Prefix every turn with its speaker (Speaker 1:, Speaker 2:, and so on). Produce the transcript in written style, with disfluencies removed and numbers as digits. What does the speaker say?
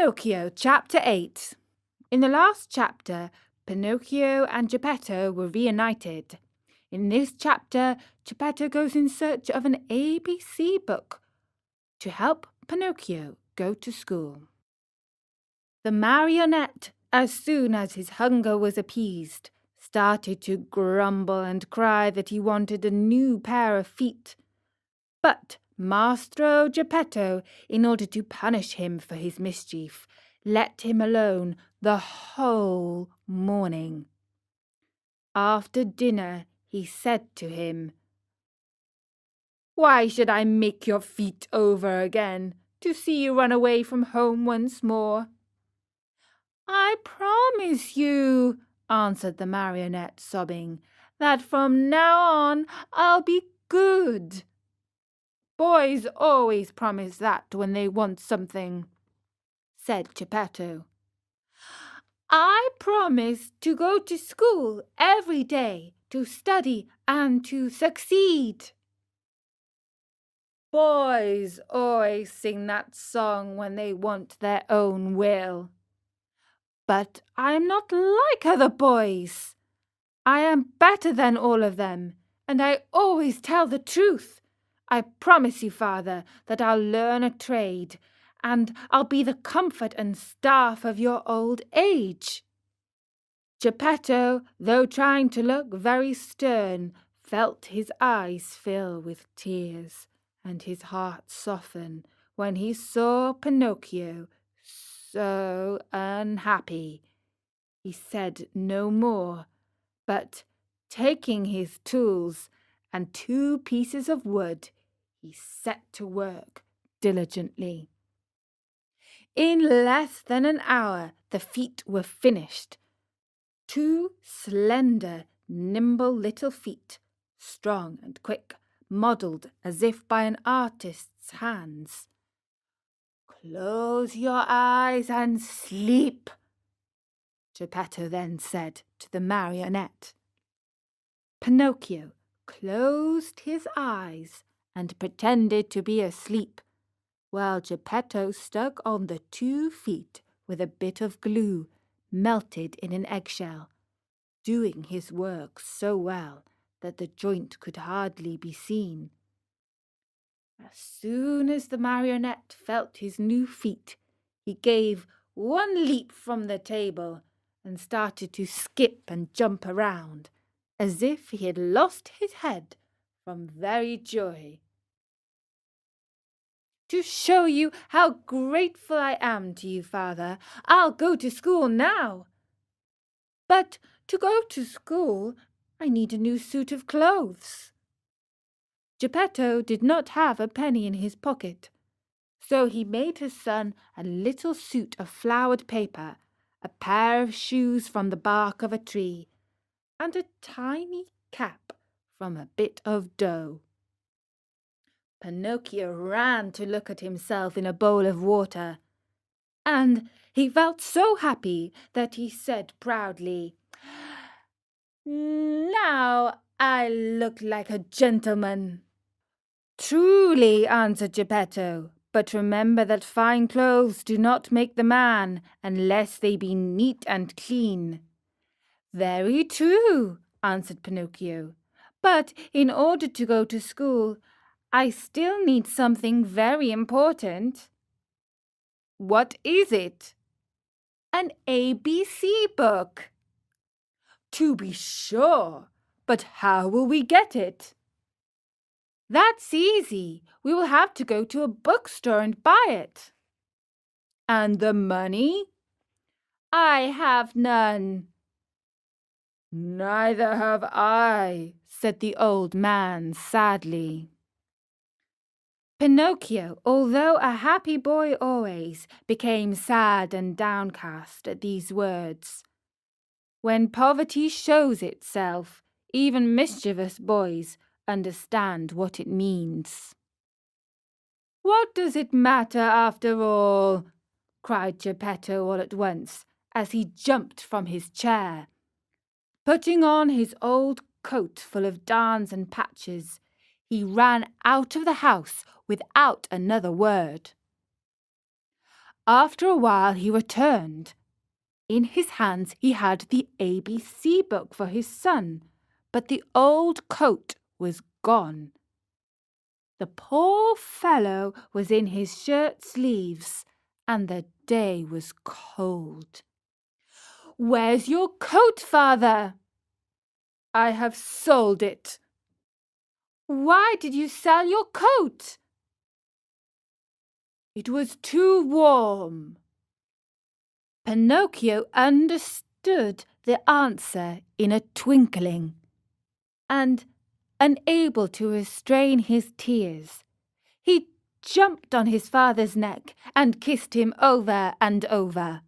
Speaker 1: Pinocchio, Chapter 8. In the last chapter, Pinocchio and Geppetto were reunited. In this chapter, Geppetto goes in search of an ABC book to help Pinocchio go to school. The marionette, as soon as his hunger was appeased, started to grumble and cry that he wanted a new pair of feet. But Mastro Geppetto, in order to punish him for his mischief, let him alone the whole morning. After dinner, he said to him, "Why should I make your feet over again, to see you run away from home once more?" "I promise you," answered the marionette, sobbing, "that from now on I'll be good." "Boys always promise that when they want something," said Geppetto. "I promise to go to school every day, to study and to succeed." "Boys always sing that song when they want their own will." "But I am not like other boys. I am better than all of them, and I always tell the truth. I promise you, father, that I'll learn a trade, and I'll be the comfort and staff of your old age." Geppetto, though trying to look very stern, felt his eyes fill with tears and his heart soften when he saw Pinocchio so unhappy. He said no more, but taking his tools and 2 pieces of wood, he set to work diligently. In less than an hour the feet were finished. 2 slender, nimble little feet, strong and quick, modelled as if by an artist's hands. "Close your eyes and sleep," Geppetto then said to the marionette. Pinocchio closed his eyes and pretended to be asleep, while Geppetto stuck on the 2 feet with a bit of glue melted in an eggshell, doing his work so well that the joint could hardly be seen. As soon as the marionette felt his new feet, he gave one leap from the table and started to skip and jump around, as if he had lost his head from very joy. "To show you how grateful I am to you, father, I'll go to school now." "But to go to school, I need a new suit of clothes." Geppetto did not have a penny in his pocket, so he made his son a little suit of flowered paper, a pair of shoes from the bark of a tree, and a tiny cap from a bit of dough. Pinocchio ran to look at himself in a bowl of water, and he felt so happy that he said proudly, "Now I look like a gentleman." "Truly," answered Geppetto, "but remember that fine clothes do not make the man unless they be neat and clean." "Very true," answered Pinocchio, "but in order to go to school, I still need something very important." "What is it?" "An ABC book." "To be sure, but how will we get it?" "That's easy. We will have to go to a bookstore and buy it." "And the money?" "I have none." "Neither have I," said the old man sadly. Pinocchio, although a happy boy always, became sad and downcast at these words. When poverty shows itself, even mischievous boys understand what it means. "What does it matter after all?" cried Geppetto all at once, as he jumped from his chair. Putting on his old coat full of darns and patches, he ran out of the house without another word. After a while he returned. In his hands he had the ABC book for his son, but the old coat was gone. The poor fellow was in his shirt sleeves, and the day was cold. "Where's your coat, father?" "I have sold it." "Why did you sell your coat?" "It was too warm." Pinocchio understood the answer in a twinkling, and, unable to restrain his tears, he jumped on his father's neck and kissed him over and over.